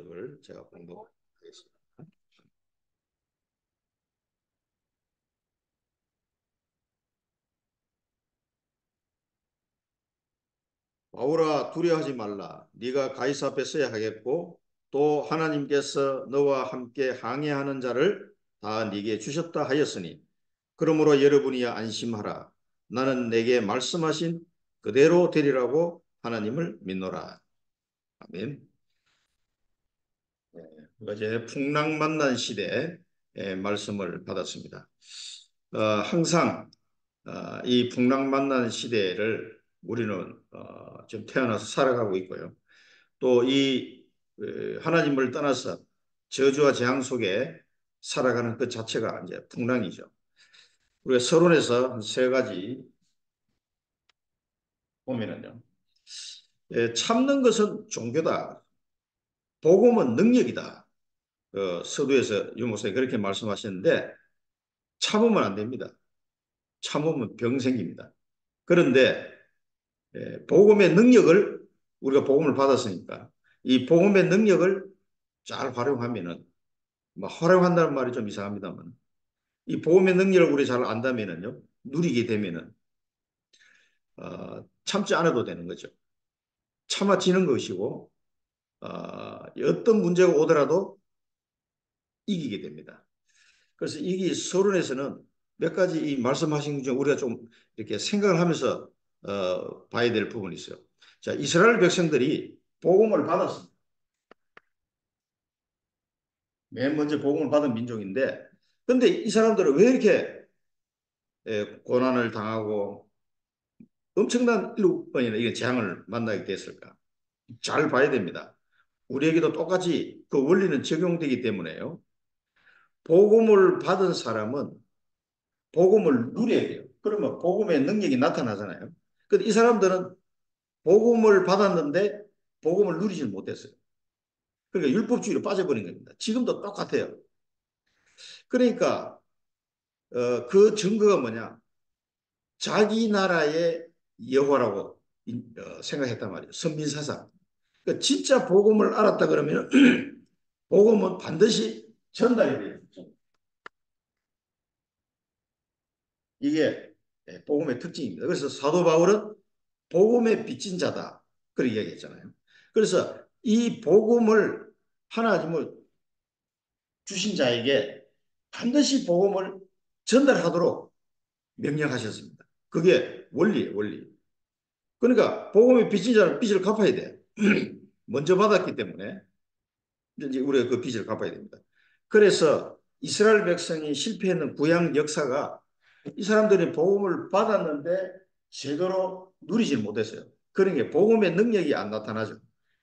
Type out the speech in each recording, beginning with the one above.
구절을 제가 공부하겠습니다. 바울아, 두려워하지 말라. 네가 가이사 앞에 서야 하겠고 또 하나님께서 너와 함께 항해하는 자를 다 네게 주셨다 하였으니 그러므로 여러분이 안심하라. 나는 내게 말씀하신 그대로 되리라고 하나님을 믿노라. 아멘. 어제 풍랑 만난 시대의 말씀을 받았습니다. 항상 이 풍랑 만난 시대를 우리는 지금 태어나서 살아가고 있고요. 또 이 하나님을 떠나서 저주와 재앙 속에 살아가는 그 자체가 이제 풍랑이죠. 우리가 서론에서 한 세 가지 보면은요. 참는 것은 종교다. 복음은 능력이다. 서두에서 유목사님 그렇게 말씀하셨는데 참으면 안 됩니다. 참으면 병 생깁니다. 그런데 복음의 능력을 우리가 복음을 받았으니까 이 복음의 능력을 잘 활용하면은 뭐 활용한다는 말이 좀 이상합니다만 이 복음의 능력을 우리 잘 안다면은요 누리게 되면은 참지 않아도 되는 거죠. 참아지는 것이고 어떤 문제가 오더라도 이기게 됩니다. 그래서 이게 서론에서는 몇 가지 이 말씀하신 것 중에 우리가 좀 이렇게 생각을 하면서 봐야 될 부분이 있어요. 자, 이스라엘 백성들이 복음을 받았습니다. 맨 먼저 복음을 받은 민족인데, 근데 이 사람들은 왜 이렇게 고난을 당하고 엄청난 일번이나 이게 재앙을 만나게 됐을까? 잘 봐야 됩니다. 우리에게도 똑같이 그 원리는 적용되기 때문에요. 복음을 받은 사람은 복음을 누려야 돼요. 그러면 복음의 능력이 나타나잖아요. 근데 이 사람들은 복음을 받았는데 복음을 누리지 못했어요. 그러니까 율법주의로 빠져버린 겁니다. 지금도 똑같아요. 그러니까 그 증거가 뭐냐? 자기 나라의 여호와라고 생각했단 말이에요. 선민사상. 그러니까 진짜 복음을 알았다 그러면 복음은 반드시 전달이 돼요. 이게 복음의 특징입니다. 그래서 사도 바울은 복음의 빚진 자다. 그렇게 이야기했잖아요. 그래서 이 복음을 하나님을 주신 자에게 반드시 복음을 전달하도록 명령하셨습니다. 그게 원리예요, 원리. 그러니까 복음의 빚진 자는 빚을 갚아야 돼. 먼저 받았기 때문에 이제 우리가 그 빚을 갚아야 됩니다. 그래서 이스라엘 백성이 실패했는 구약 역사가 이 사람들이 복음을 받았는데 제대로 누리지 못했어요. 그러니까 복음의 능력이 안 나타나죠.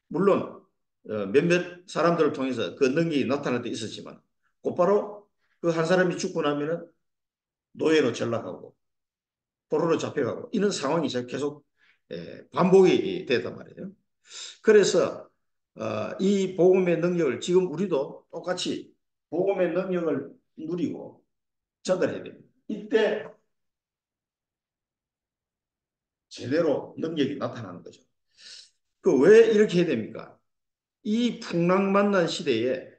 물론 몇몇 사람들을 통해서 그 능력이 나타날 때 있었지만 곧바로 그 한 사람이 죽고 나면은 노예로 전락하고 포로로 잡혀가고 이런 상황이 계속 반복이 됐단 말이에요. 그래서 이 복음의 능력을 지금 우리도 똑같이 복음의 능력을 누리고 전달해야 됩니다. 이때 제대로 능력이 나타나는 거죠. 그 왜 이렇게 해야 됩니까? 이 풍랑 만난 시대에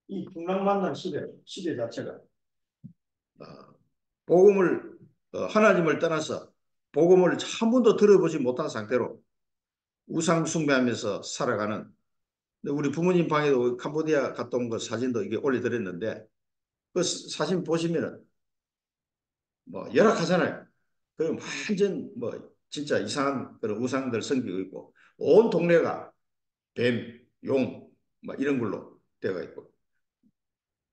이 풍랑 만난 시대 자체가 어, 복음을 하나님을 떠나서 복음을 한 번도 들어보지 못한 상태로 우상 숭배하면서 살아가는 우리 부모님 방에도 캄보디아 갔다 온 거 사진도 이게 올려드렸는데 그 사진 보시면은 뭐 열악하잖아요. 그럼 완전 뭐 진짜 이상한 그런 우상들 섬기고 있고 온 동네가 뱀, 용, 뭐 이런 걸로 되어 있고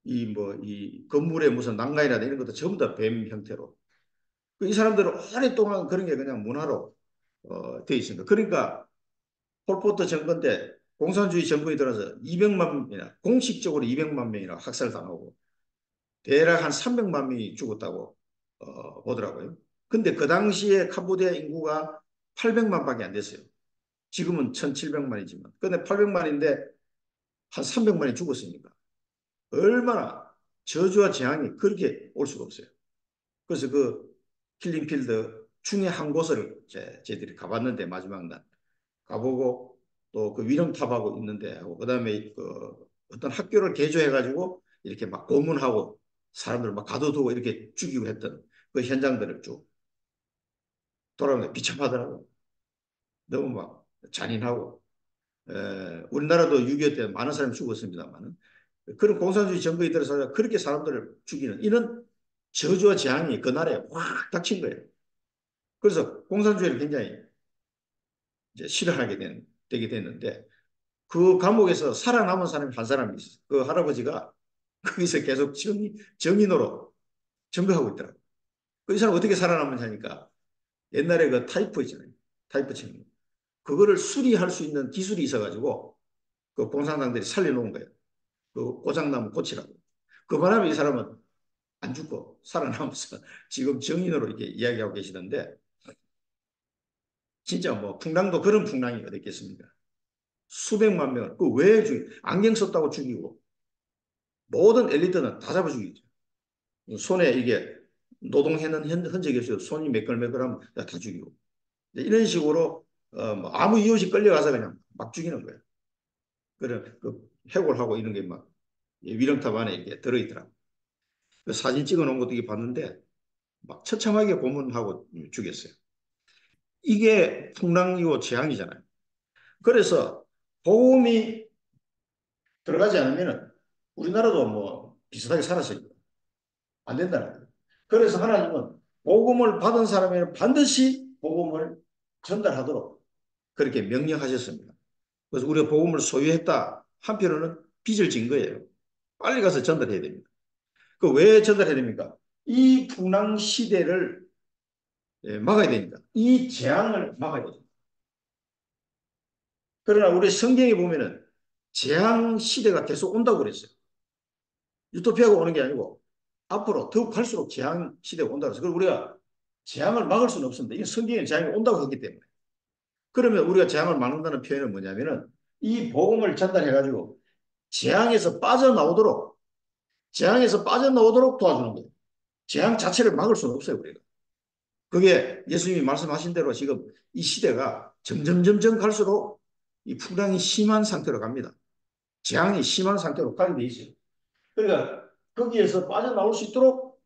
이 뭐 이 건물에 무슨 난간이나 이런 것도 전부 다 뱀 형태로 이 사람들은 오랫동안 그런 게 그냥 문화로 되어 있습니다. 그러니까 폴포트 정권 때 공산주의 정권이 들어서 200만 명이나 공식적으로 200만 명이나 학살당하고 대략 한 300만 명이 죽었다고 보더라고요. 근데 그 당시에 캄보디아 인구가 800만밖에 안 됐어요. 지금은 1700만이지만. 근데 800만인데 한 300만이 죽었으니까. 얼마나 저주와 재앙이 그렇게 올 수가 없어요. 그래서 그 킬링필드 중에 한 곳을 저희들이 가봤는데 마지막 날 가보고 또 그 위령탑하고 있는데 하고 그다음에 그 어떤 학교를 개조해가지고 이렇게 막 고문하고 사람들 막 가둬두고 이렇게 죽이고 했던 그 현장들을 쭉 돌아오는데 비참하더라고. 너무 막 잔인하고 우리나라도 6.25 때 많은 사람이 죽었습니다만은 그런 공산주의 정부에 들어서 그렇게 사람들을 죽이는 이런 저주와 재앙이 그날에 확 닥친 거예요. 그래서 공산주의를 굉장히 이제 싫어하게 되게 됐는데 그 감옥에서 살아남은 사람이 한 사람이 있었어요. 그 할아버지가 거기서 계속 정인으로 전거하고 있더라고요. 그 이 사람 어떻게 살아남았냐 하니까 옛날에 그 타이프 있잖아요. 타이프 책. 그거를 수리할 수 있는 기술이 있어가지고 그 공산당들이 살려놓은 거예요. 그 고장나면 고치라고. 그 바람에 이 사람은 안 죽고 살아남아서 지금 정인으로 이렇게 이야기하고 계시던데 진짜 뭐 풍랑도 그런 풍랑이 어디 있겠습니까? 수백만 명을 그 왜 죽이 안경 썼다고 죽이고 모든 엘리트는 다 잡아 죽이죠. 손에 이게 노동해는 흔적이 없어요. 손이 매끌매끌하면 다 죽이고 이런 식으로 뭐 아무 이유 없이 끌려가서 그냥 막 죽이는 거예요. 그래 그 해골하고 이런 게 막 위령탑 안에 이렇게 들어있더라고. 그 사진 찍어 놓은 것도 이게 봤는데 막 처참하게 고문하고 죽였어요. 이게 풍랑이고 재앙이잖아요. 그래서 보험이 들어가지 않으면 우리나라도 뭐 비슷하게 살았어요. 안 된다는 거예요. 그래서 하나님은 복음을 받은 사람에는 반드시 복음을 전달하도록 그렇게 명령하셨습니다. 그래서 우리가 복음을 소유했다. 한편으로는 빚을 진 거예요. 빨리 가서 전달해야 됩니다. 그 왜 전달해야 됩니까? 이 풍랑 시대를 막아야 됩니다. 이 재앙을 막아야 됩니다. 그러나 우리 성경에 보면은 재앙 시대가 계속 온다고 그랬어요. 유토피아가 오는 게 아니고 앞으로 더욱 갈수록 재앙 시대가 온다고 해서 그리고 우리가 재앙을 막을 수는 없습니다. 이게 성경에 재앙이 온다고 했기 때문에. 그러면 우리가 재앙을 막는다는 표현은 뭐냐면은 이 복음을 전달해가지고 재앙에서 빠져나오도록 재앙에서 빠져나오도록 도와주는 거예요. 재앙 자체를 막을 수는 없어요, 우리가. 그게 예수님이 말씀하신 대로 지금 이 시대가 점점 갈수록 이 풍랑이 심한 상태로 갑니다. 재앙이 심한 상태로 가게 돼 있어요. 그러니까 거기에서 빠져나올 수 있도록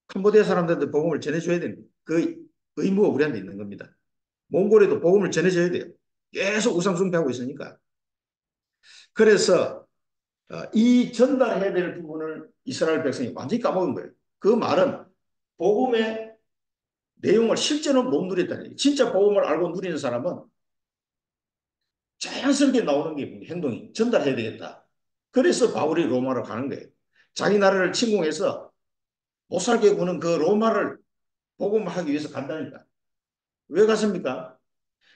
캄보디아 사람들한테 복음을 전해줘야 되는 그 의무가 우리한테 있는 겁니다. 몽골에도 복음을 전해줘야 돼요. 계속 우상숭배하고 있으니까. 그래서 이 전달해야 될 부분을 이스라엘 백성이 완전히 까먹은 거예요. 그 말은 복음의 내용을 실제로 못 누렸다는 얘기예요. 진짜 복음을 알고 누리는 사람은 자연스럽게 나오는 게 행동이 전달해야 되겠다. 그래서 바울이 로마로 가는 거예요. 자기 나라를 침공해서 못 살게 구는 그 로마를 복음하기 위해서 간다니까. 왜 갔습니까?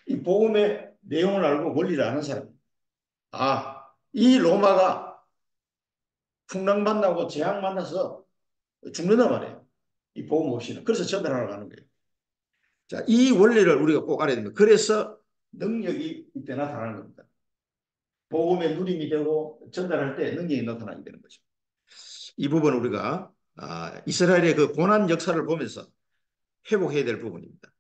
이 복음의 내용을 알고 원리를 아는 사람. 아, 이 로마가 풍랑 만나고 재앙 만나서 죽는단 말이에요. 이 복음 없이는. 그래서 전달하러 가는 거예요. 자, 이 원리를 우리가 꼭 알아야 됩니다. 그래서 능력이 이때 나타나는 겁니다. 복음의 누림이 되고 전달할 때 능력이 나타나게 되는 거죠. 이 부분은 우리가 이스라엘의 그 고난 역사를 보면서 회복해야 될 부분입니다.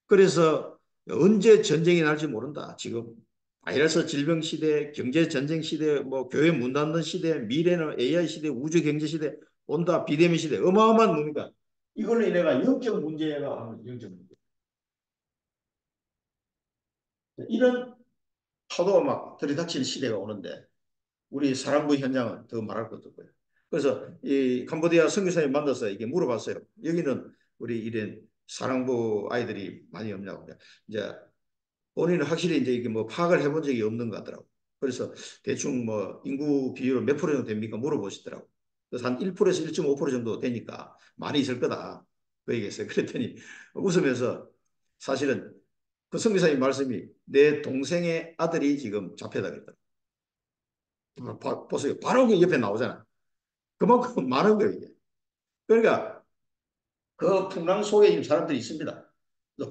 그래서 언제 전쟁이 날지 모른다. 지금 바이러스 질병 시대, 경제 전쟁 시대, 뭐 교회 문 닫는 시대, 미래는 AI 시대, 우주 경제 시대 온다. 비대면 시대 어마어마한 뭡니까? 이걸로 인해가 영적 문제가 영적 문제. 이런 파도가 막 들이닥치는 시대가 오는데 우리 사랑부 현장은 더 말할 것도 없고요. 그래서 이 캄보디아 선교사님 만나서 이게 물어봤어요. 여기는 우리 이런 사랑부 아이들이 많이 없냐고. 이제 본인은 확실히 이제 이게 뭐 파악을 해본 적이 없는 것 같더라고. 그래서 대충 뭐 인구 비율은 몇 프로 정도 됩니까? 물어보시더라고. 그래서 한 1%에서 1.5% 정도 되니까 많이 있을 거다. 그 얘기했어요. 그랬더니 웃으면서 사실은 그 선교사님 말씀이 내 동생의 아들이 지금 잡혀다 그랬다. 보세요. 바로 그 옆에 나오잖아. 그만큼 많은 거예요, 이게. 그러니까 그 풍랑 속에 있는 사람들이 있습니다.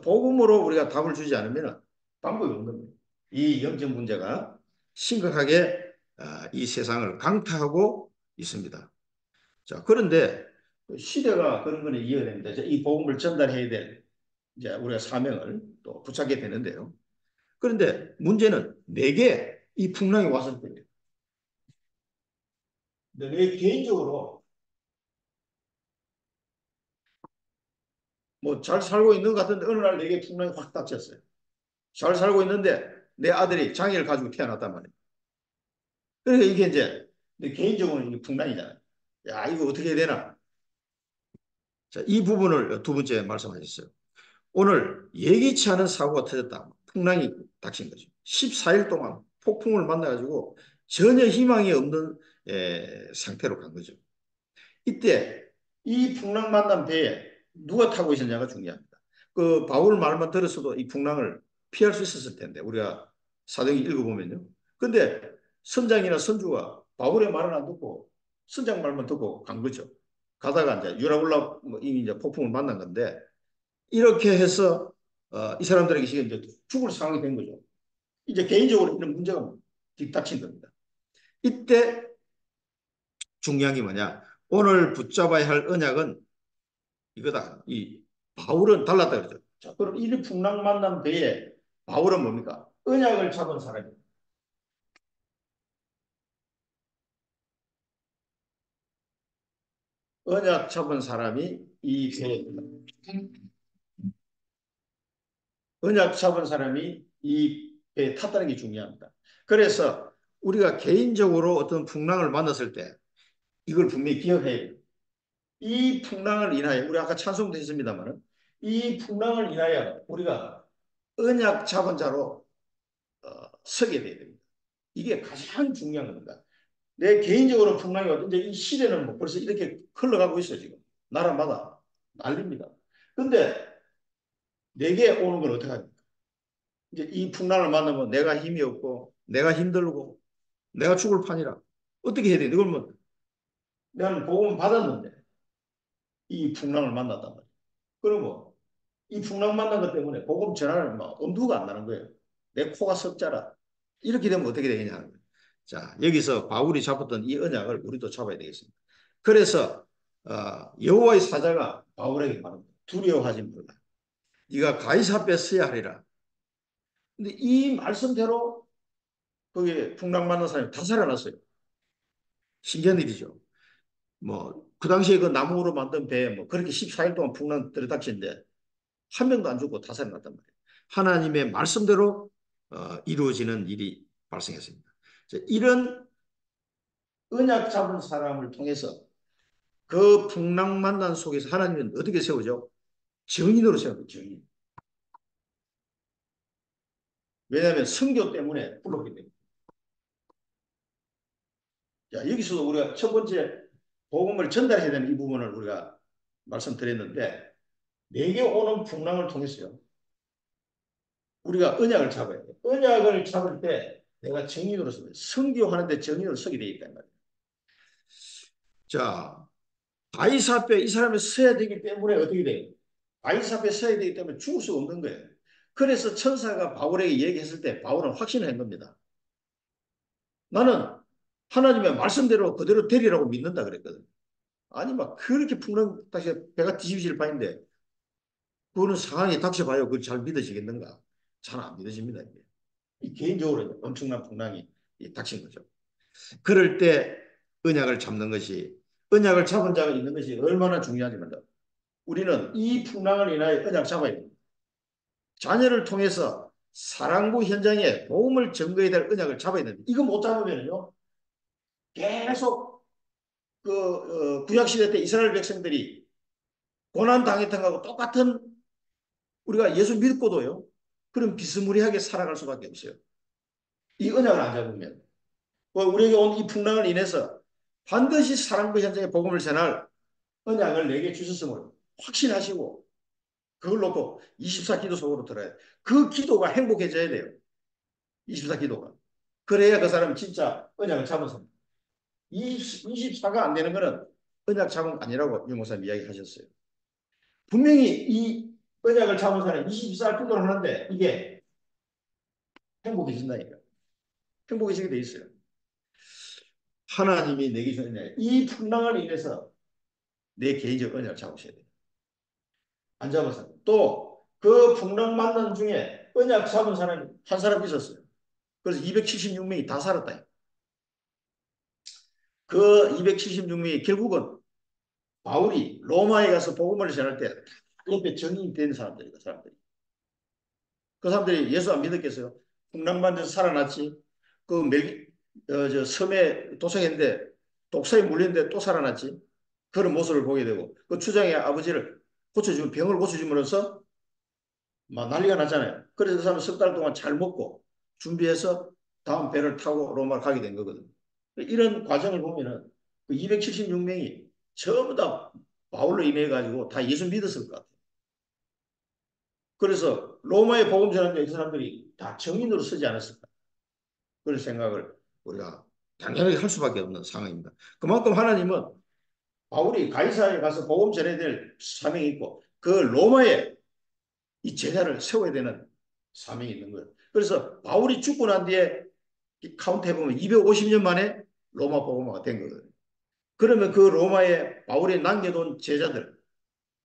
복음으로 우리가 답을 주지 않으면 방법이 없는 겁니다. 이 영적 문제가 심각하게 이 세상을 강타하고 있습니다. 자, 그런데 시대가 그런 거는 이해가 됩니다. 이 복음을 전달해야 될 이제 우리가 사명을 또 붙잡게 되는데요. 그런데 문제는 내게 이 풍랑이 왔을 때, 내 개인적으로 뭐 잘 살고 있는 것 같은데 어느 날 내게 풍랑이 확 닥쳤어요. 잘 살고 있는데 내 아들이 장애를 가지고 태어났단 말이에요. 그러니까 이게 이제 내 개인적으로는 이게 풍랑이잖아요. 야, 이거 어떻게 해야 되나? 자, 이 부분을 두 번째 말씀하셨어요. 오늘 예기치 않은 사고가 터졌다. 풍랑이 닥친 거죠. 14일 동안 폭풍을 만나가지고 전혀 희망이 없는 상태로 간 거죠. 이때 이 풍랑 만난 배에 누가 타고 있었냐가 중요합니다. 그 바울 말만 들었어도 이 풍랑을 피할 수 있었을 텐데 우리가 사도행 읽어보면요. 근데 선장이나 선주가 바울의 말은 안 듣고 선장 말만 듣고 간 거죠. 가다가 이제 유라굴라 이미 이제 폭풍을 만난 건데 이렇게 해서 이 사람들에게 지금 이제 죽을 상황이 된 거죠. 이제 개인적으로 이런 문제가 뒷닥친 겁니다. 이때 중요한 게 뭐냐? 오늘 붙잡아야 할 언약은 이거다. 이 바울은 달랐다 그러죠. 자, 그럼 이 풍랑 만난 배에 바울은 뭡니까? 언약을 잡은 사람이에요. 언약 잡은 사람이 이 배에 언약 잡은 사람이 이 배에 탔다는 게 중요합니다. 그래서 우리가 개인적으로 어떤 풍랑을 만났을 때 이걸 분명히 기억해야 돼요. 이 풍랑을 인하여 우리 아까 찬송도 했습니다만은 이 풍랑을 인하여 우리가 언약 잡은 자로 서게 돼야 됩니다. 이게 가장 중요한 겁니다. 내 개인적으로 풍랑이 왔는데 이 시대는 뭐 벌써 이렇게 흘러가고 있어요, 지금. 나라마다 난립니다. 근데 내게 오는 건 어떻게 합니까? 이제 이 풍랑을 만나면 내가 힘이 없고, 내가 힘들고, 내가 죽을 판이라. 어떻게 해야 돼? 이걸 뭐, 나는 복음을 받았는데, 이 풍랑을 만났단 말이에요. 그러면 이 풍랑 만난 것 때문에 복음 전하는 막 엄두가 안 나는 거예요. 내 코가 석자라. 이렇게 되면 어떻게 되겠냐 하는 거예요. 자, 여기서 바울이 잡았던 이 언약을 우리도 잡아야 되겠습니다. 그래서 여호와의 사자가 바울에게 말합니다. 두려워하지 말라. 네가 가이사 앞에 서야 하리라. 근데 이 말씀대로 거기에 풍랑 만난 사람이 다 살아났어요. 신기한 일이죠. 뭐 그 당시에 그 나무로 만든 배 뭐 그렇게 14일 동안 풍랑 들이닥치는데 한 명도 안 죽고 다 살아났단 말이에요. 하나님의 말씀대로 이루어지는 일이 발생했습니다. 이런 언약 잡은 사람을 통해서 그 풍랑 만난 속에서 하나님은 어떻게 세우죠? 증인으로 세워요. 증인. 왜냐하면 성교 때문에 불렀기 때문에. 자, 여기서도 우리가 첫 번째 복음을 전달해야 되는 이 부분을 우리가 말씀드렸는데 내게 오는 풍랑을 통해서요. 우리가 언약을 잡아야 돼요. 언약을 잡을 때 내가 증인으로 서요. 성교하는데 증인으로 서게 되니까 말이에요. 자, 바이사 앞에 이 사람이 서야 되기 때문에 어떻게 돼요? 바이사 앞에 서야 되기 때문에 죽을 수 없는 거예요. 그래서 천사가 바울에게 얘기했을 때 바울은 확신을 한 겁니다. 나는 하나님의 말씀대로 그대로 되리라고 믿는다 그랬거든. 아니 막 그렇게 풍랑 다시 배가 뒤집질 바인데 그거는 상황이 닥쳐봐요. 그걸 잘 믿어지겠는가? 잘 안 믿어집니다. 이게. 이 개인적으로 엄청난 풍랑이 닥친 거죠. 그럴 때 언약을 잡는 것이 언약을 잡은 자가 있는 것이 얼마나 중요하지만 우리는 이 풍랑을 인하여 언약 잡아야 됩니다. 자녀를 통해서 사랑부 현장에 도움을 증거해야 될 언약을 잡아야 됩니다. 이거 못 잡으면요 계속 그 구약시대 때 이스라엘 백성들이 고난당했던 것하고 똑같은 우리가 예수 믿고도요. 그럼 비스무리하게 살아갈 수밖에 없어요. 이 언약을 안 잡으면. 우리에게 온 이 풍랑을 인해서 반드시 사랑부 현장에 복음을 전할 언약을 내게 주셨음을 확신하시고 그걸 놓고 24 기도 속으로 들어야 돼. 그 기도가 행복해져야 돼요. 24 기도가. 그래야 그 사람은 진짜 언약을 잡은 사람. 24가 안 되는 거는 언약 잡은 거 아니라고 유 목사님 이야기하셨어요. 분명히 이 언약을 잡은 사람이 24 기도를 하는데 이게 행복해진다니까. 행복해지게 돼 있어요. 하나님이 내게 주는 이 풍랑을 인해서 내 개인적 언약을 잡으셔야 돼요. 안 잡아서. 또 그 풍랑 만난 중에 언약 잡은 사람이 한 사람 있었어요. 그래서 276명이 다 살았다. 그 276명이 결국은 바울이 로마에 가서 복음을 전할 때 옆에 정인이 된 사람들이다. 그 사람들이 예수 안 믿었겠어요? 풍랑반에서 살아났지. 그 저 섬에 도착했는데 독사에 물렸는데 또 살아났지. 그런 모습을 보게 되고 그 추장의 아버지를 고쳐주면 병을 고쳐줌으로써 막 난리가 났잖아요. 그래서 그 사람은 석 달 동안 잘 먹고 준비해서 다음 배를 타고 로마를 가게 된 거거든요. 이런 과정을 보면은 그 276명이 전부 다 바울로 인해 가지고 다 예수 믿었을 것 같아요. 그래서 로마의 복음 전하는 이 사람들이 다 정인으로 서지 않았을까. 그런 생각을 우리가 당연하게 할 수밖에 없는 상황입니다. 그만큼 하나님은 바울이 가이사에 가서 복음 전해야 될 사명이 있고 그 로마에 이 제자를 세워야 되는 사명이 있는 거예요. 그래서 바울이 죽고 난 뒤에 카운트 해보면 250년 만에 로마 복음화가 된 거거든요. 그러면 그 로마에 바울이 남겨둔 제자들,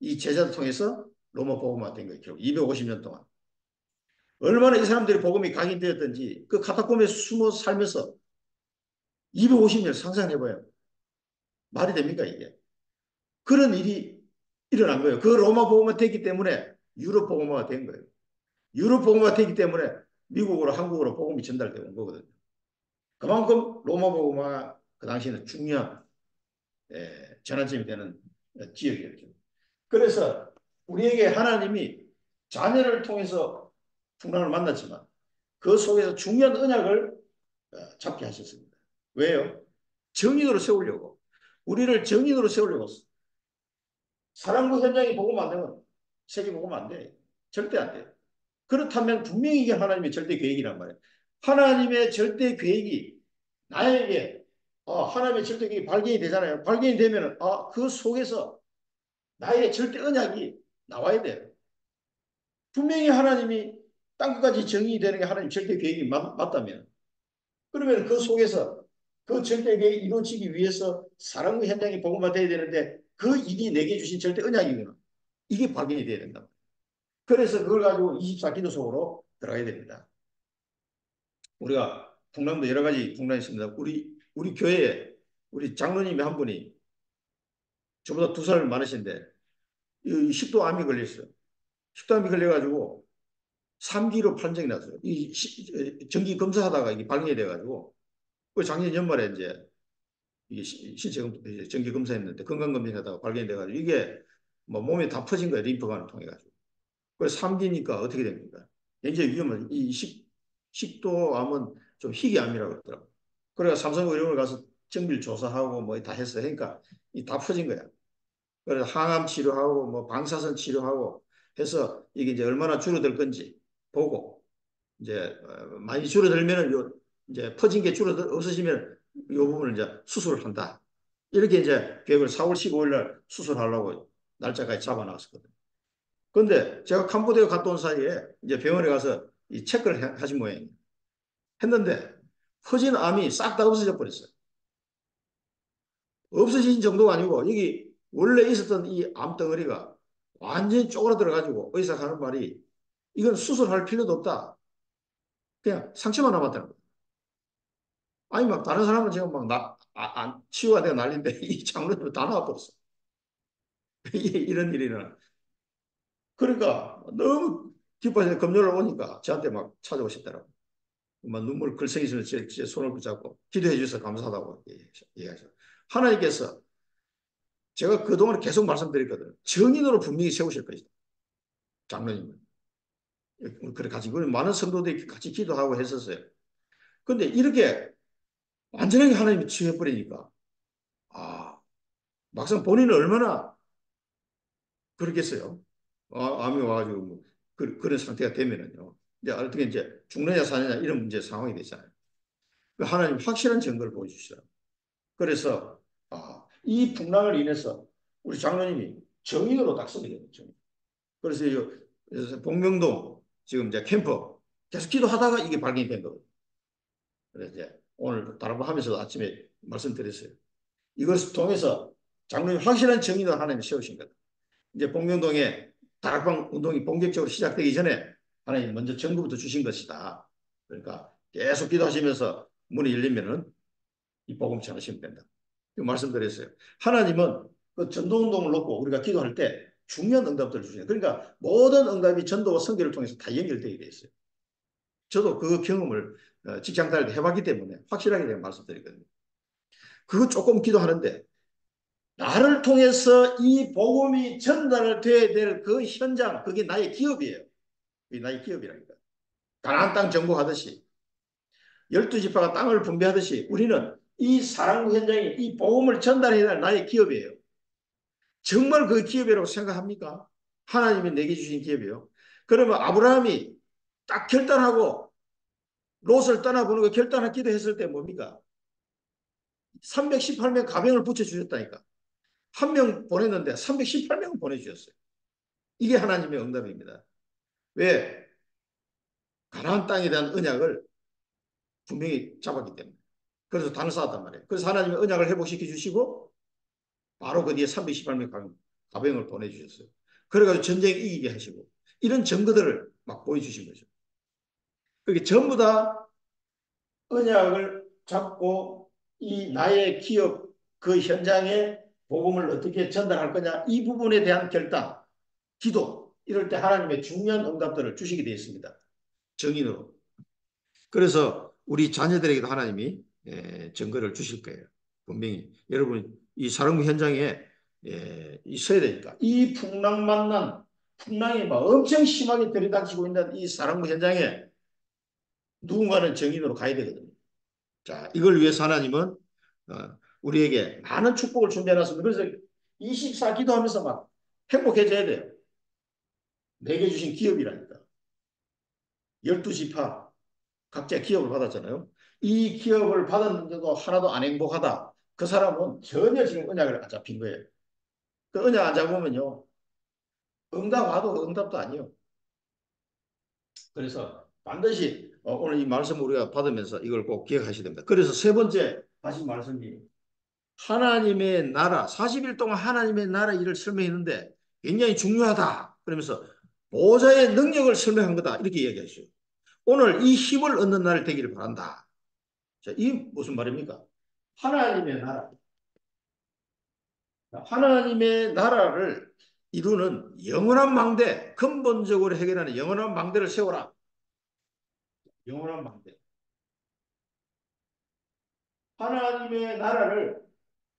이 제자들 통해서 로마 복음화가 된 거예요. 결국 250년 동안. 얼마나 이 사람들이 복음이 각인되었던지 그 카타콤에 숨어 살면서 250년 상상해봐요. 말이 됩니까 이게? 그런 일이 일어난 거예요. 그 로마 복음화 됐기 때문에 유럽 복음화가 된 거예요. 유럽 복음화가 됐기 때문에 미국으로 한국으로 복음이 전달되어 온 거거든요. 그만큼 로마 복음화가 그 당시에는 중요한 전환점이 되는 지역이었죠. 그래서 우리에게 하나님이 자녀를 통해서 풍랑을 만났지만 그 속에서 중요한 언약을 잡게 하셨습니다. 왜요? 정인으로 세우려고. 우리를 정인으로 세우려고. 사랑부 현장이 복음 안 되면 세계 복음 안 돼. 절대 안 돼. 그렇다면 분명히 이게 하나님의 절대 계획이란 말이에요. 하나님의 절대 계획이 나에게 하나님의 절대 계획이 발견이 되잖아요. 발견이 되면 그 속에서 나의 절대 언약이 나와야 돼요. 분명히 하나님이 땅끝까지 정의되는 게 하나님 절대 계획이 맞다면 그러면 그 속에서 그 절대 계획이 이루어지기 위해서 사랑의 현장이 복음화돼야 되는데 그 일이 내게 주신 절대 언약이구나. 이게 발견이 돼야 된다. 그래서 그걸 가지고 24기도 속으로 들어가야 됩니다. 우리가 풍랑도 여러 가지 풍랑이 있습니다. 우리 교회에 우리 장로님이 한 분이 저보다 2살 많으신데 식도암이 걸렸어요. 식도암이 걸려가지고 3기로 판정이 났어요. 정기 검사하다가 이게 발견이 돼가지고 그 작년 연말에 이제 이게 신체 정기 검사했는데 건강검진하다가 발견이 돼가지고 이게 뭐 몸에 다 퍼진 거예요. 림프관을 통해 가지고. 그래서 3기니까 어떻게 됩니까? 굉장히 위험한 이 식도암은 좀 희귀암이라고 그러더라고요. 그래서 삼성의료원을 가서 정밀 조사하고 뭐 다 했어요. 그러니까 다 퍼진 거야. 그래서 항암 치료하고 뭐 방사선 치료하고 해서 이게 이제 얼마나 줄어들 건지 보고 이제 많이 줄어들면은 이제 퍼진 게 없어지면 이 부분을 이제 수술을 한다. 이렇게 이제 계획을 4월 15일 날 수술하려고 날짜까지 잡아놨었거든요. 그런데 제가 캄보디아 갔다 온 사이에 이제 병원에 가서 이 체크를 하신 모양이에요. 했는데 퍼진 암이 싹 다 없어져 버렸어요. 없어진 정도가 아니고 여기 원래 있었던 이 암덩어리가 완전히 쪼그라들어가지고 의사가 하는 말이 이건 수술할 필요도 없다. 그냥 상처만 남았다는 거예요. 아니 막 다른 사람은 지금 막 치유가 되고 난리인데 이 장로님은 다 나와버렸어. 이런 일이 일어나. 그러니까 너무 기뻐해서 금요일 오니까 저한테 막 찾아오시더라고요. 막 눈물 글썽이시면 제 손을 붙잡고 기도해 주셔서 감사하다고 얘기하죠. 하나님께서 제가 그동안 계속 말씀드렸거든요. 정인으로 분명히 세우실 것이다. 장로님은. 그래 가지고 많은 성도들이 같이 기도하고 했었어요. 근데 이렇게 완전하게 하나님이 치유해버리니까 막상 본인은 얼마나 그렇겠어요. 암이 와가지고 뭐 그런 상태가 되면은요. 이제 어떻게 이제 죽느냐 사느냐 이런 문제 상황이 되잖아요. 하나님 확실한 증거를 보여주시더라고요. 그래서 이 풍랑을 인해서 우리 장로님이 정인으로 딱 서게 되죠. 그래서 복명동 지금 이제 캠프 계속 기도하다가 이게 발견이 된 거거든요. 그래서 이제 오늘 다른 거 하면서 아침에 말씀드렸어요. 이것을 통해서 장로님 확실한 정인을 하나님 세우신 거다. 이제 복명동에 다락방 운동이 본격적으로 시작되기 전에 하나님 먼저 전부부터 주신 것이다. 그러니까 계속 기도하시면서 문이 열리면은 이 복음 전하시면 된다. 말씀드렸어요. 하나님은 그 전도운동을 놓고 우리가 기도할 때 중요한 응답들을 주시요. 그러니까 모든 응답이 전도와 선교를 통해서 다 연결되게 돼 있어요. 저도 그 경험을 직장 다닐 때 해봤기 때문에 확실하게 내가 말씀드리거든요. 그거 조금 기도하는데 나를 통해서 이 복음이 전달돼야 될 그 현장, 그게 나의 기업이에요. 그게 나의 기업이라니까. 가나안 땅 정복하듯이 12지파가 땅을 분배하듯이 우리는 이 사랑부 현장에 이 복음을 전달해야 할 나의 기업이에요. 정말 그 기업이라고 생각합니까? 하나님이 내게 주신 기업이에요. 그러면 아브라함이 딱 결단하고 롯을 떠나보는 거 결단하기도 했을 때 뭡니까? 318명 가병을 붙여주셨다니까. 한 명 보냈는데 318명을 보내주셨어요. 이게 하나님의 응답입니다. 왜? 가나안 땅에 대한 언약을 분명히 잡았기 때문에. 그래서 단을 쌓았단 말이에요. 그래서 하나님의 언약을 회복시켜 주시고 바로 그 뒤에 318명 가병을 보내주셨어요. 그래가지고 전쟁 이기게 하시고 이런 증거들을 막 보여주신 거죠. 그게 전부 다 언약을 잡고 이 나의 기업 그 현장에 복음을 어떻게 전달할 거냐 이 부분에 대한 결단, 기도 이럴 때 하나님의 중요한 응답들을 주시게 되어 있습니다. 정인으로. 그래서 우리 자녀들에게도 하나님이 증거를 주실 거예요. 분명히 여러분 이 사랑부 현장에 있어야 되니까 이 풍랑이 막 엄청 심하게 들이닥치고 있는 이 사랑부 현장에 누군가는 정인으로 가야 되거든요. 자, 이걸 위해서 하나님은 우리에게 많은 축복을 준비해놨습니다. 그래서 24 기도하면서 막 행복해져야 돼요. 내게 주신 기업이라니까. 12지파 각자 기업을 받았잖아요. 이 기업을 받았는데도 하나도 안 행복하다. 그 사람은 전혀 지금 언약을 안 잡힌 거예요. 그 언약 안 잡으면요. 응답 와도 응답도 아니에요. 그래서 반드시 오늘 이 말씀 우리가 받으면서 이걸 꼭 기억하셔야 됩니다. 그래서 세 번째 하신 말씀이 하나님의 나라, 40일 동안 하나님의 나라 일을 설명했는데 굉장히 중요하다. 그러면서 보좌의 능력을 설명한 거다. 이렇게 이야기하시죠. 오늘 이 힘을 얻는 날 되기를 바란다. 자, 이 무슨 말입니까? 하나님의 나라. 하나님의 나라를 이루는 영원한 망대, 근본적으로 해결하는 영원한 망대를 세워라. 영원한 망대. 하나님의 나라를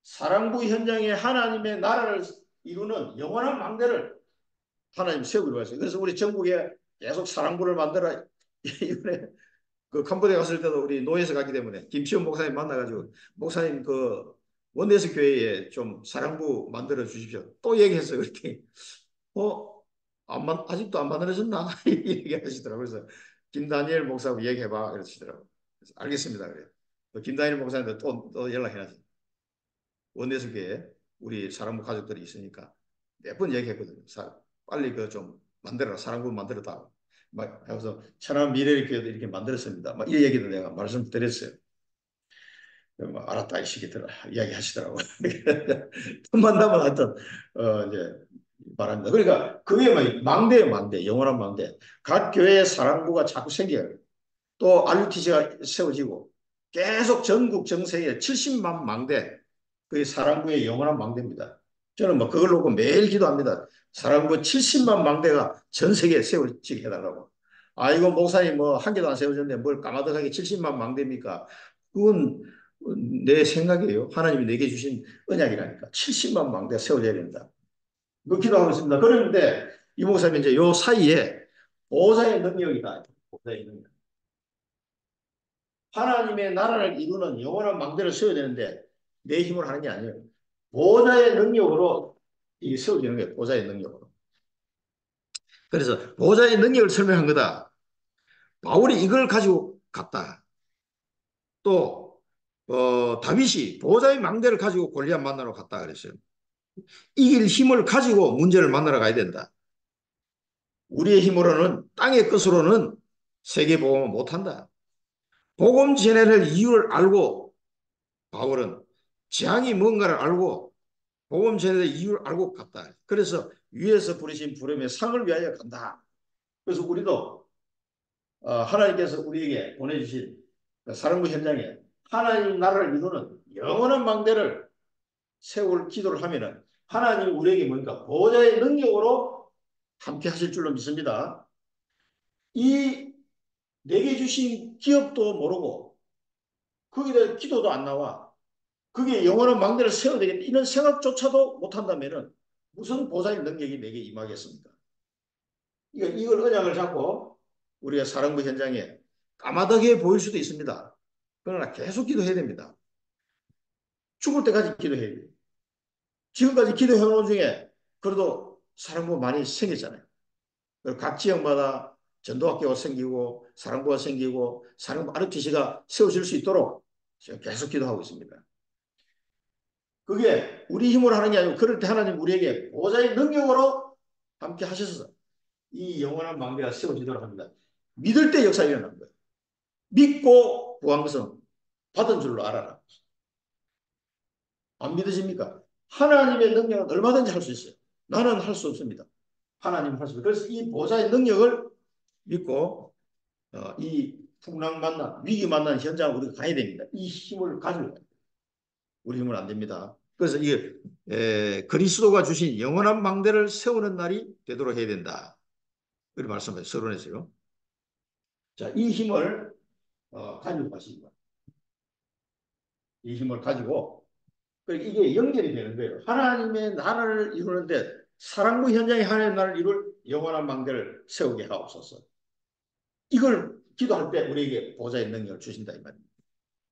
사랑부 현장에 하나님의 나라를 이루는 영원한 망대를 하나님 세우기로 했어요. 그래서 우리 전국에 계속 사랑부를 만들어 이번에 그 캄보디아 갔을 때도 우리 노예에서 가기 때문에 김치원 목사님 만나가지고 목사님 그 원내스 교회에 좀 사랑부 만들어 주십시오. 또 얘기했어요. 그랬더니 아직도 안 만들어졌나? 얘기하시더라고요. 그래서 김다니엘 목사하고 얘기해봐. 그러시더라고요. 그래서 알겠습니다. 그래요. 김다니엘 목사님도 또 연락해놨어요. 원내스 교회에 우리 사랑부 가족들이 있으니까 몇 번 얘기했거든요. 빨리 그 좀 만들어라. 사랑부 만들었다. 막 해서 천안 미래를 교회도 이렇게 만들었습니다. 막 이 얘기도 내가 말씀드렸어요. 알았다 이 시기들아 이야기하시더라고요. 틈만 나면 하여튼 이제 말합니다. 그러니까 그게 뭐 망대예요, 망대, 영원한 망대. 각 교회의 사랑부가 자꾸 생겨요. 또 RUTC가 세워지고 계속 전국 정세에 70만 망대, 그게 사랑부의 영원한 망대입니다. 저는 뭐 그걸 놓고 매일 기도합니다. 사랑부 70만 망대가 전 세계에 세워지게 해달라고. 이거 목사님 뭐 한 개도 안 세워졌는데 뭘 까마득하게 70만 망대입니까? 그건 내 생각이에요. 하나님이 내게 주신 언약이라니까. 70만 망대가 세워져야 된다. 그 기도하고 있습니다. 그런데 이 목사님 이제 요 사이에 보좌의 능력이다. 보좌의 능력. 하나님의 나라를 이루는 영원한 망대를 세워야 되는데 내 힘으로 하는 게 아니에요. 보좌의 능력으로 이게 세워지는 거예요. 보좌의 능력으로. 그래서 보좌의 능력을 설명한 거다. 바울이 이걸 가지고 갔다. 또 다윗이 보좌의 망대를 가지고 골리앗 만나러 갔다 그랬어요. 이길 힘을 가지고 문제를 만나러 가야 된다. 우리의 힘으로는 땅의 끝으로는 세계 복음을 못한다. 복음 전해를 이유를 알고 바울은 재앙이 뭔가를 알고 복음 전해의 이유를 알고 갔다. 그래서 위에서 부르신 부름의 상을 위하여 간다. 그래서 우리도 하나님께서 우리에게 보내주신 그 사랑부 현장에 하나님 나라를 이루는 영원한 망대를 세울 기도를 하면은 하나님이 우리에게 뭔가 보좌의 능력으로 함께 하실 줄로 믿습니다. 이 내게 주신 기업도 모르고 거기에 대해 기도도 안 나와. 그게 영원한 망대를 세워야 되겠다. 이런 생각조차도 못한다면은 무슨 보좌의 능력이 내게 임하겠습니까? 이걸 언약을 잡고 우리가 사랑부 현장에 까마득하게 보일 수도 있습니다. 그러나 계속 기도해야 됩니다. 죽을 때까지 기도해야 돼요. 지금까지 기도해온 중에 그래도 사랑부 많이 생겼잖아요. 각 지역마다 전도학교가 생기고 사랑부가 생기고 사랑부 ROTC가 세워질 수 있도록 제가 계속 기도하고 있습니다. 그게 우리 힘으로 하는 게 아니고 그럴 때 하나님 우리에게 보좌의 능력으로 함께 하셔서 이 영원한 망대가 세워지도록 합니다. 믿을 때 역사가 일어나는 거예요. 믿고 구한 것은 받은 줄로 알아라. 안 믿으십니까? 하나님의 능력은 얼마든지 할 수 있어요. 나는 할 수 없습니다. 하나님은 할 수 있어요. 그래서 이 보좌의 능력을 믿고 이 풍랑 만난 위기 만난 현장을 우리가 가야 됩니다. 이 힘을 가지고 가야 우리 힘은 안 됩니다. 그래서 이게 그리스도가 주신 영원한 망대를 세우는 날이 되도록 해야 된다. 그렇게 말씀하셨어요. 서론에서요. 자, 이 힘을 가지고 가십니다. 이 힘을 가지고 이게 연결이 되는 거예요. 하나님의 나라를 이루는데 사랑부 현장에 하나님의 나라를 이룰 영원한 망대를 세우게 하옵소서. 이걸 기도할 때 우리에게 보좌의 능력을 주신다 이 말입니다.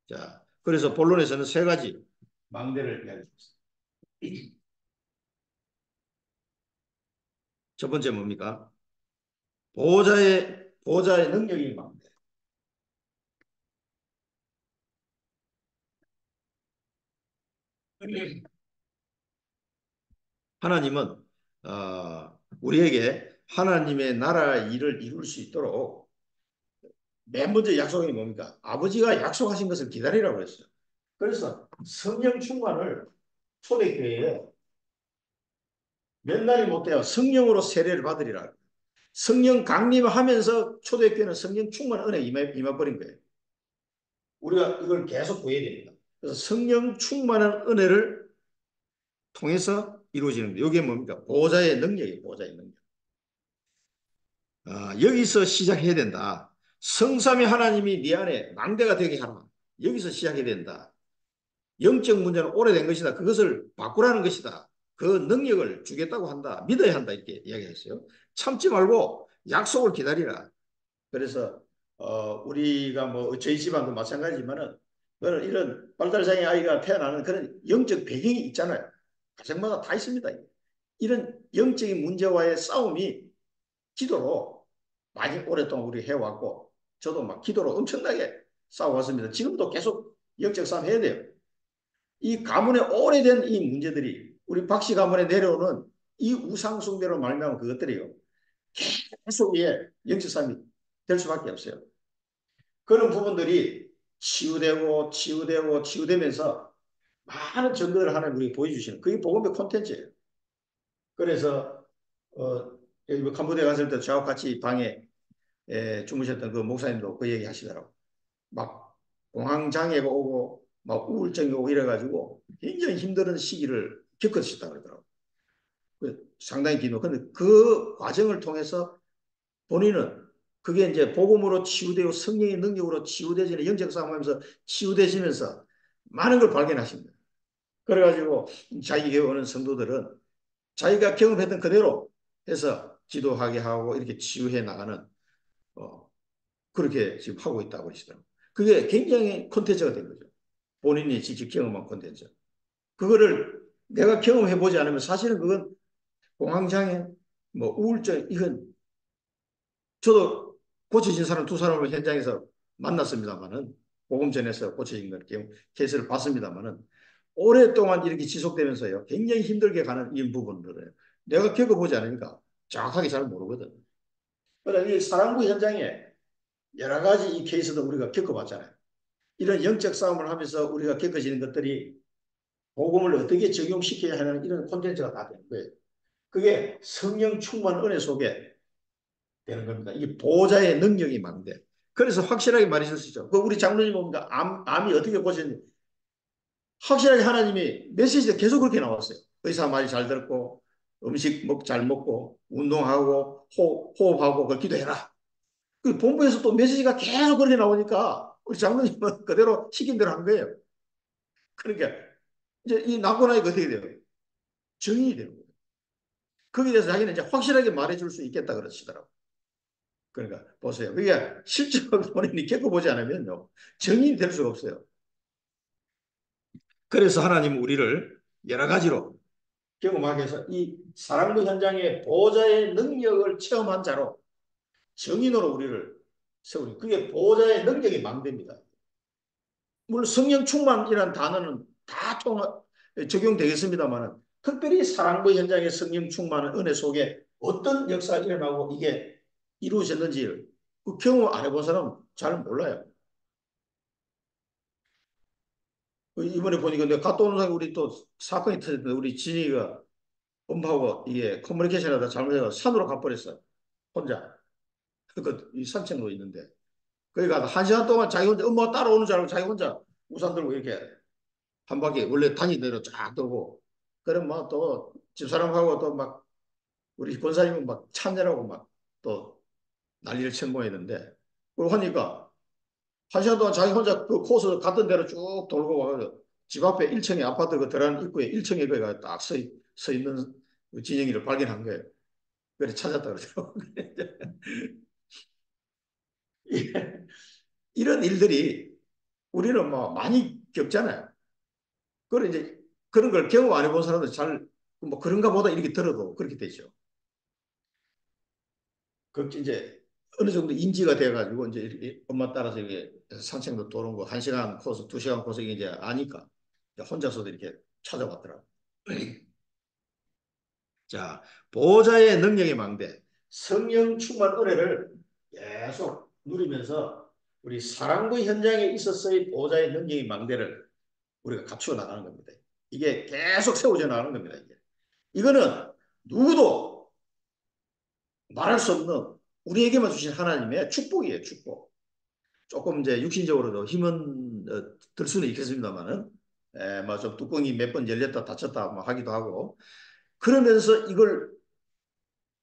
자, 그래서 본론에서는 세 가지 망대를 이야기했습니다. 첫 번째 뭡니까? 보좌의 능력인 망대. 하나님은 우리에게 하나님의 나라 일을 이룰 수 있도록 맨 먼저 약속이 뭡니까? 아버지가 약속하신 것을 기다리라고 했어요. 그래서 성령 충만을 초대교회에 몇 날이 못 돼요. 성령으로 세례를 받으리라. 성령 강림하면서 초대교회는 성령 충만 은혜 임해버린 거예요. 우리가 이걸 계속 구해야 됩니다. 그래서 성령 충만한 은혜를 통해서 이루어지는 거예요. 이게 뭡니까? 보좌의 능력이에요. 보좌의 능력. 여기서 시작해야 된다. 성삼위 하나님이 네 안에 망대가 되게 하라. 여기서 시작해야 된다. 영적 문제는 오래된 것이다. 그것을 바꾸라는 것이다. 그 능력을 주겠다고 한다. 믿어야 한다. 이렇게 이야기했어요. 참지 말고 약속을 기다리라. 그래서 우리가 뭐 저희 집안도 마찬가지지만은 이런 발달장애 아이가 태어나는 그런 영적 배경이 있잖아요. 가정마다 다 있습니다. 이런 영적인 문제와의 싸움이 기도로 많이 오랫동안 우리 해왔고 저도 막 기도로 엄청나게 싸워왔습니다. 지금도 계속 영적 싸움 해야 돼요. 이 가문의 오래된 이 문제들이 우리 박씨 가문에 내려오는 이 우상 숭배로 말미암은 그것들이요. 계속 영적 싸움이 될 수밖에 없어요. 그런 부분들이 치유되면서 많은 증거를 하나님 우리에게 보여주시는 그게 복음의 콘텐츠예요. 그래서 여기 뭐 캄보디아 갔을 때 저하고 같이 방에 주무셨던 그 목사님도 그 얘기 하시더라고. 막 공황장애가 오고 막 우울증이 오고 이래가지고 굉장히 힘든 시기를 겪으셨다고 그러더라고. 상당히 기도. 근데 그 과정을 통해서 본인은 그게 이제 복음으로 치유되고 성령의 능력으로 치유되지는 영적 싸움하면서 치유되시면서 많은 걸 발견하십니다. 그래가지고 자기 교회 오는 성도들은 자기가 경험했던 그대로 해서 기도하게 하고 이렇게 치유해 나가는 그렇게 지금 하고 있다고 하시더라고요. 그게 굉장히 콘텐츠가 된 거죠. 본인이 직접 경험한 콘텐츠. 그거를 내가 경험해보지 않으면 사실은 그건 공황장애, 뭐 우울증 이건 저도 고쳐진 사람 두 사람을 현장에서 만났습니다만은 복음 전에서 고쳐진 걸 케이스를 봤습니다만은 오랫동안 이렇게 지속되면서요 굉장히 힘들게 가는 이 부분들을 내가 겪어보지 않으니까 정확하게 잘 모르거든. 그러나 이 사랑부 현장에 여러 가지 이 케이스도 우리가 겪어봤잖아요. 이런 영적 싸움을 하면서 우리가 겪어지는 것들이 복음을 어떻게 적용시켜야 하는 이런 콘텐츠가 다 되는 거예요. 그게 성령 충만 은혜 속에 되는 겁니다. 이게 보호자의 능력이 망대. 그래서 확실하게 말해 수 있죠. 그 우리 장로님 뭡니까? 암이 어떻게 고쳤는지 확실하게 하나님이 메시지에 계속 그렇게 나왔어요. 의사 말이 잘 듣고 음식 잘 먹고 운동하고 호흡하고 그걸 기도해라. 그 본부에서 또 메시지가 계속 그렇게 나오니까 우리 장로님은 그대로 시킨 대로 한 거예요. 그러니까 이제 이 낳고 나니까 어떻게 돼요? 증인이 되는 거예요. 거기에 대해서 자기는 이제 확실하게 말해줄 수 있겠다 그러시더라고요. 그러니까 보세요. 그게 실제로 본인이 겪어보지 않으면요. 증인이 될 수가 없어요. 그래서 하나님은 우리를 여러 가지로 경험하게 해서 이 사랑도 현장의 보호자의 능력을 체험한 자로 증인으로 우리를 세우니 그게 보호자의 능력이 망됩니다. 물론 성령 충만이라는 단어는 다 적용되겠습니다만 특별히 사랑도 현장의 성령 충만한 은혜 속에 어떤 역사가 일어나고 이게 이루어졌는지를 그 경험 안 해본 사람은 잘 몰라요. 이번에 보니까 내가 갔다 오는 사람이 우리 또 사건이 터졌는데 우리 진이가 엄마하고 이게 커뮤니케이션하다 잘못해서 산으로 가버렸어. 혼자. 이 산책로 있는데. 거기 가서 한 시간 동안 자기 혼자 엄마가 따라오는 줄 알고 자기 혼자 우산 들고 이렇게 한 바퀴 원래 다니는 대로 쫙 돌고 그럼 막 또 집사람하고 또 막 우리 권사님은 막 찬양하고 막 또 난리를 친 모양이던데 그걸 하니까 한 시간 동안 자기 혼자 그 코스 갔던 대로 쭉 돌고 와서 집 앞에 1층에 아파트 그 들어가는 입구에 1층에 거기가 딱 서 있는 그 진영이를 발견한 거예요. 그래 찾았다 그러더라고요. 이런 일들이 우리는 뭐 많이 겪잖아요. 그런 이제 그런 걸 경험 안 해본 사람들 잘 뭐 그런가 보다 이렇게 들어도 그렇게 되죠. 그 이제 어느 정도 인지가 돼가지고 이제 이렇게 엄마 따라서 이렇게 산책도 도는 거 1시간 코스, 2시간 코스 이제 아니까 혼자서도 이렇게 찾아왔더라고. 자, 보호자의 능력의 망대, 성령 충만 은혜를 계속 누리면서 우리 사랑부 현장에 있어서의 보호자의 능력의 망대를 우리가 갖추어 나가는 겁니다. 이게 계속 세워져 나가는 겁니다. 이게. 이거는 누구도 말할 수 없는 우리에게만 주신 하나님의 축복이에요. 축복. 조금 이제 육신적으로도 힘은 들 수는 있겠습니다만은 뭐좀 뚜껑이 몇 번 열렸다 닫혔다 뭐 하기도 하고 그러면서 이걸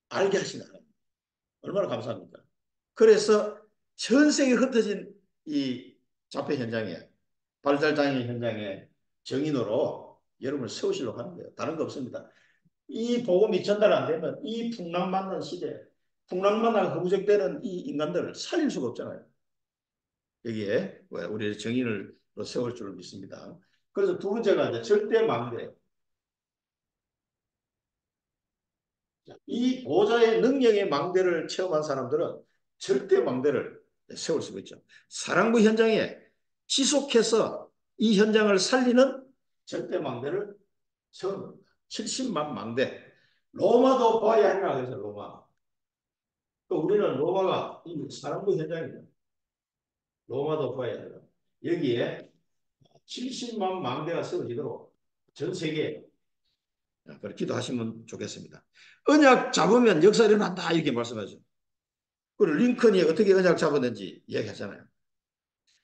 알게 하신 하나님. 얼마나 감사합니까? 그래서 전 세계에 흩어진 이 자폐 현장에 발달장애 현장에 정인으로 여러분을 세우시려고 하는 거예요. 다른 거 없습니다. 이 복음이 전달 안 되면 이 풍랑만난 시대, 풍랑만난 허무적대는 이 인간들을 살릴 수가 없잖아요. 여기에 우리 정인을 세울 줄 믿습니다. 그래서 두 번째가 이제 절대 망대. 이 보호자의 능력의 망대를 체험한 사람들은 절대 망대를 세울 수가 있죠. 사랑부 현장에 지속해서 이 현장을 살리는 절대 망대를 세웁니다. 70만 망대. 로마도 봐야 하리라 그래서 로마. 우리는 로마가 사랑부 현장입니다. 로마도 봐야 하리라. 여기에 70만 망대가 세워지도록 전 세계에 그렇게 기도하시면 좋겠습니다. 언약 잡으면 역사 일어난다 이렇게 말씀하죠. 그리고 링컨이 어떻게 언약 잡았는지 이야기하잖아요.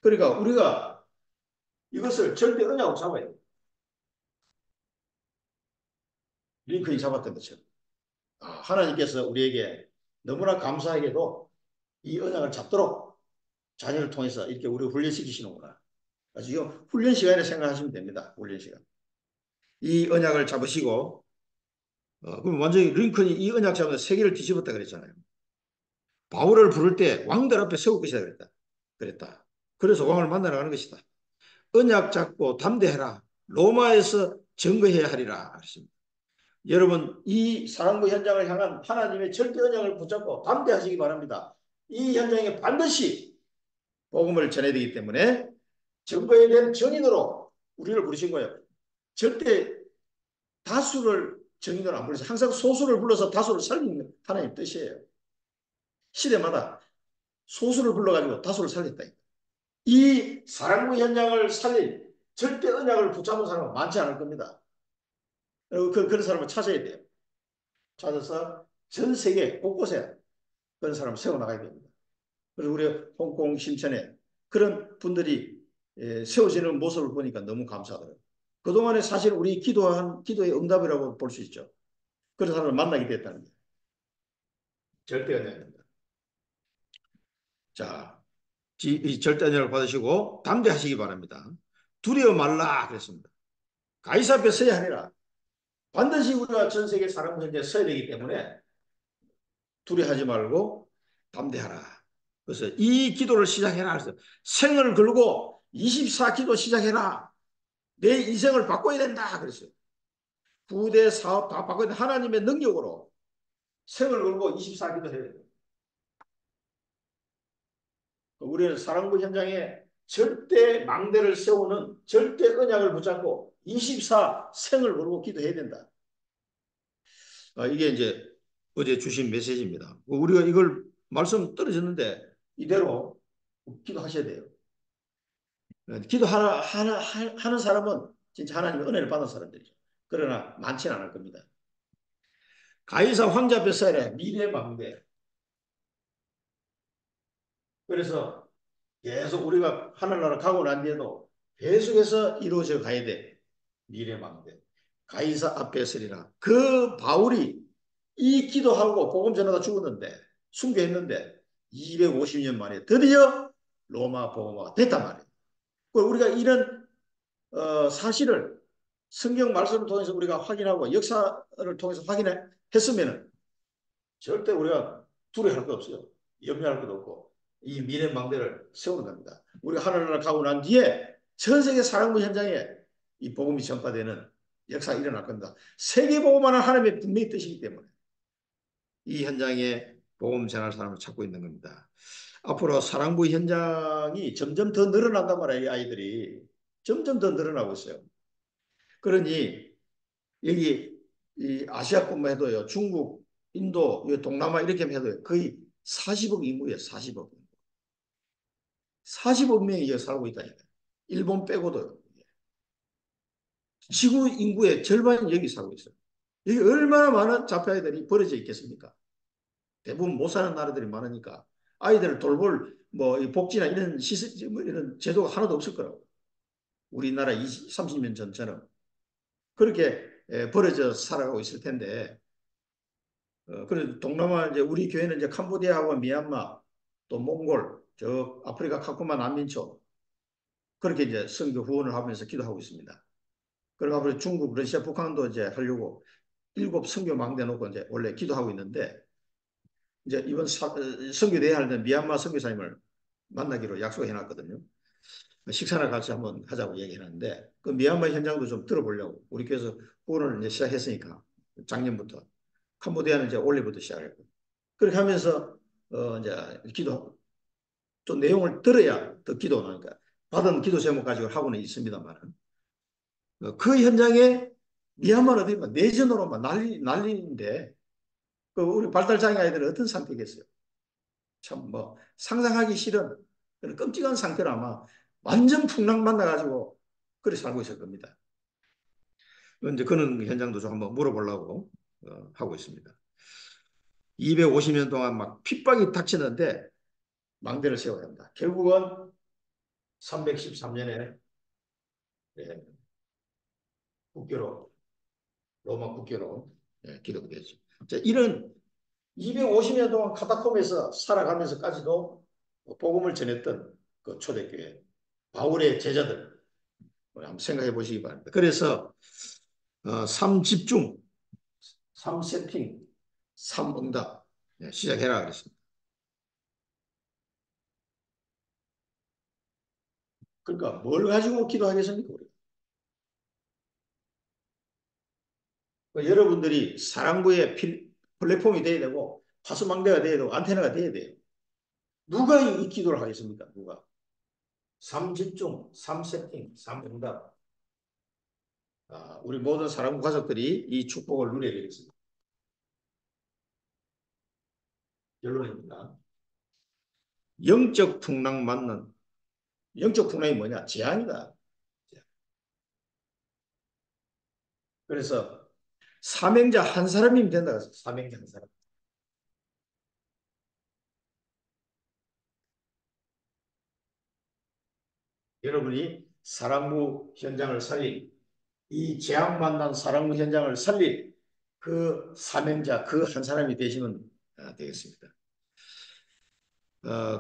그러니까 우리가 이것을 절대 언약으로 잡아야 돼요. 링컨이 잡았던 것처럼. 하나님께서 우리에게 너무나 감사하게도 이 언약을 잡도록 자녀를 통해서 이렇게 우리를 훈련시키시는구나. 지금 훈련 시간에 생각하시면 됩니다. 훈련 시간. 이 언약을 잡으시고 그럼 완전히 링컨이 이 언약 잡으면 세계를 뒤집었다 그랬잖아요. 바울을 부를 때 왕들 앞에 세울 것이다 그랬다. 그랬다. 그래서 왕을 만나러 가는 것이다. 언약 잡고 담대해라. 로마에서 증거해야 하리라. 그랬습니다. 여러분 이 사랑부 현장을 향한 하나님의 절대 언약을 붙잡고 담대하시기 바랍니다. 이 현장에 반드시 복음을 전해야 되기 때문에 증거에 대한 증인으로 우리를 부르신 거예요. 절대 다수를 증인으로 안 부르세요. 항상 소수를 불러서 다수를 살리는 하나님 뜻이에요. 시대마다 소수를 불러가지고 다수를 살렸다. 이 사랑부 현장을 살릴 절대 언약을 붙잡은 사람은 많지 않을 겁니다. 그런 사람을 찾아야 돼요. 찾아서 전 세계 곳곳에 그런 사람을 세워나가야 됩니다. 그래서 우리 홍콩 심천에 그런 분들이 세워지는 모습을 보니까 너무 감사하더라고요. 그동안에 사실 우리 기도한 기도의 응답이라고 볼 수 있죠. 그런 사람을 만나게 됐다는 거예요. 절대 은혜입니다. 자, 이 절대 은혜를 받으시고 담대하시기 바랍니다. 두려워 말라 그랬습니다. 가이사 앞에 서야 하리라. 반드시 우리가 전 세계 사람 현재 서야 되기 때문에 두려워하지 말고 담대하라. 그래서 이 기도를 시작해라. 그래서 생을 걸고 24기도 시작해라. 내 인생을 바꿔야 된다. 그랬어요. 부대 사업 다 바꿔야 된다. 하나님의 능력으로 생을 걸고 24기도 해야 돼요. 우리는 사랑부 현장에 절대 망대를 세우는 절대 언약을 붙잡고 24 생을 걸고 기도해야 된다. 이게 이제 어제 주신 메시지입니다. 우리가 이걸 말씀 떨어졌는데 이대로 기도하셔야 돼요. 하는 사람은 진짜 하나님의 은혜를 받은 사람들이죠. 그러나 많지는 않을 겁니다. 가이사 황제 앞에 서야 미래 망대. 그래서 계속 우리가 하늘나라 가고 난 뒤에도 계속해서 이루어져 가야 돼. 미래 망대. 가이사 앞에 서리라. 그 바울이 이 기도하고 복음 전하다 죽었는데 순교했는데 250년 만에 드디어 로마 복음화가 됐단 말이에요. 우리가 이런 사실을 성경 말씀을 통해서 우리가 확인하고 역사를 통해서 확인했으면 절대 우리가 두려워할 것 없어요. 염려할 것도 없고 이 미래 망대를 세우는 겁니다. 우리가 하늘나라 가고 난 뒤에 전 세계 사랑부 현장에 이 복음이 전파되는 역사가 일어날 겁니다. 세계 복음화는 하나님의 분명히 뜻이기 때문에 이 현장에 복음 전할 사람을 찾고 있는 겁니다. 앞으로 사랑부 현장이 점점 더 늘어난단 말이에요. 이 아이들이 점점 더 늘어나고 있어요. 그러니 여기 이 아시아뿐만 해도요. 중국, 인도, 동남아 이렇게 해도 거의 40억 인구예요. 40억. 40억 명이 여기 살고 있다니까요. 일본 빼고도요. 지구 인구의 절반이 여기 살고 있어요. 여기 얼마나 많은 자폐아이들이 버려져 있겠습니까? 대부분 못 사는 나라들이 많으니까 아이들을 돌볼 뭐 복지나 이런 시스템 이런 제도가 하나도 없을 거라고. 우리나라 20, 30년 전처럼 그렇게 버려져 살아가고 있을 텐데 그래서 동남아 이제 우리 교회는 이제 캄보디아하고 미얀마 또 몽골 저 아프리카 카쿠마 난민촌 그렇게 이제 선교 후원을 하면서 기도하고 있습니다. 그리고 앞으로 중국, 러시아, 북한도 이제 하려고 7선교 망대 놓고 이제 원래 기도하고 있는데 이제 이번 선교대회 할 때 미얀마 선교사님을 만나기로 약속해 놨거든요. 식사나 같이 한번 하자고 얘기했는데 그 미얀마 현장도 좀 들어보려고 우리 교회에서 후원을 이제 시작했으니까 작년부터 캄보디아는 이제 올해부터 시작했고 그렇게 하면서 이제 기도 또 내용을 들어야 더 기도 나니까 받은 기도 제목 가지고 하고는 있습니다만 그 현장에 미얀마는 어디 막 내전으로 막 난리인데 그 우리 발달장애 아이들은 어떤 상태겠어요? 참 뭐 상상하기 싫은 그런 끔찍한 상태로 아마 완전 풍랑 만나가지고 그래 살고 있을 겁니다. 이제 그런 현장도 좀 한번 물어보려고 하고 있습니다. 250년 동안 막 핍박이 닥치는데 망대를 세워야 합니다. 결국은 313년에 국교로 로마 국교로 기록이 되죠. 이런 250년 동안 카타콤에서 살아가면서까지도 복음을 전했던 그 초대교회 바울의 제자들 한번 생각해 보시기 바랍니다. 그래서 3집중, 3세팅, 3응답 시작해라 그랬습니다. 그러니까 뭘 가지고 기도하겠습니까? 우리가? 그러니까 여러분들이 사랑부의 플랫폼이 돼야 되고 파수망대가 돼야 되고 안테나가 돼야 돼요. 누가 이 기도를 하겠습니까? 누가? 3집중, 3세팅, 3응답. 우리 모든 사랑부 가족들이 이 축복을 누려야 되겠습니다. 결론입니다. 영적 풍랑 맞는 영적 풍랑이 뭐냐? 재앙이다. 그래서 사명자 한 사람이면 된다. 사명자 한 사람. 여러분이 사랑부 현장을 살린 이 재앙 만난 사랑부 현장을 살릴 그 사명자 그 한 사람이 되시면 되겠습니다.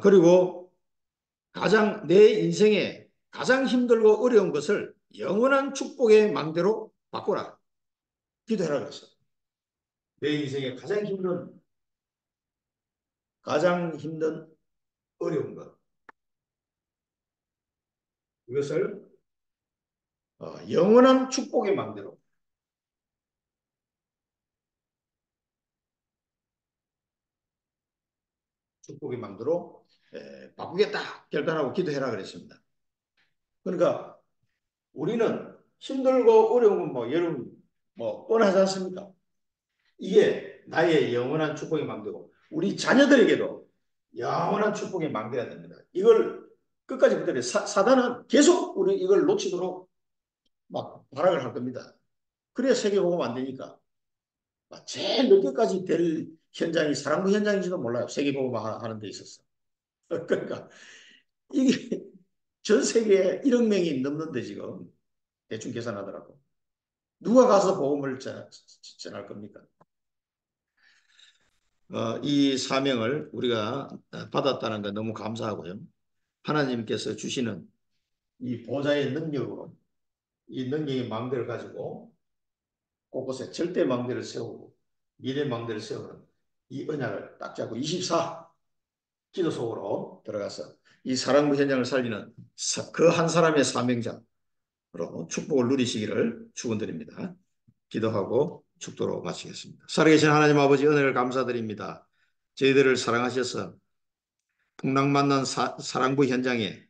그리고 가장 내 인생에 가장 힘들고 어려운 것을 영원한 축복의 망대로 바꾸라. 기도해라 그랬어. 내 인생에 가장 힘든 어려운 것 이것을 영원한 축복의 망대로 바꾸겠다 결단하고 기도해라 그랬습니다. 그러니까 우리는 힘들고 어려운 건 뭐 여러분 뭐 뻔하지 않습니까? 이게 나의 영원한 축복의 망대고 우리 자녀들에게도 영원한 축복의 망대가 됩니다. 이걸 끝까지 붙들려 사단은 계속 우리 이걸 놓치도록 막 발악을 할 겁니다. 그래야 세계복음 안 되니까. 제일 늦게까지 될 현장이 사랑부 현장인지도 몰라요. 세계복음 하는 데 있어서. 그러니까 이게 전 세계에 1억 명이 넘는데 지금 대충 계산하더라고. 누가 가서 복음을 전할 겁니까? 이 사명을 우리가 받았다는 거 너무 감사하고요. 하나님께서 주시는 이 보좌의 능력으로 이 능력의 망대를 가지고 곳곳에 절대 망대를 세우고 미래 망대를 세우는 이 언약을 딱 잡고 24 기도 속으로 들어가서 이 사랑부 현장을 살리는 그 한 사람의 사명자로 축복을 누리시기를 축원드립니다. 기도하고 축도로 마치겠습니다. 살아계신 하나님 아버지 은혜를 감사드립니다. 저희들을 사랑하셔서 풍랑 만난 사랑부 현장에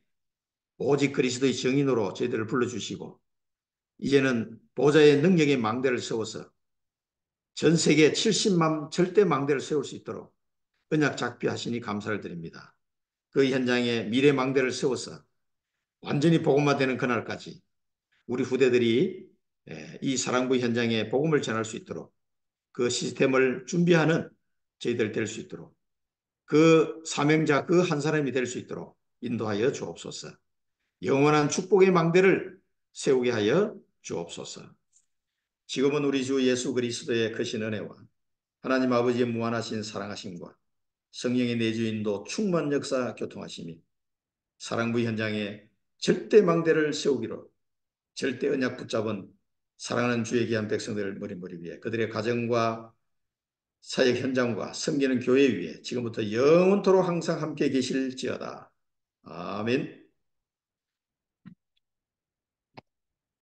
오직 그리스도의 정인으로 저희들을 불러주시고 이제는 보좌의 능력의 망대를 세워서 전 세계 70만 절대 망대를 세울 수 있도록 언약 작비하시니 감사를 드립니다. 그 현장에 미래 망대를 세워서 완전히 복음화되는 그날까지 우리 후대들이 이 사랑부 현장에 복음을 전할 수 있도록 그 시스템을 준비하는 저희들 될 수 있도록 그 사명자 그 한 사람이 될 수 있도록 인도하여 주옵소서. 영원한 축복의 망대를 세우게 하여 주옵소서. 지금은 우리 주 예수 그리스도의 크신 은혜와 하나님 아버지의 무한하신 사랑하심과 성령의 내주인도 충만 역사 교통하심이 사랑부 현장에 절대 망대를 세우기로 절대 언약 붙잡은 사랑하는 주의 귀한 백성들을 머리머리 위에 그들의 가정과 사역 현장과 섬기는 교회 위에 지금부터 영원토록 항상 함께 계실지어다. 아멘.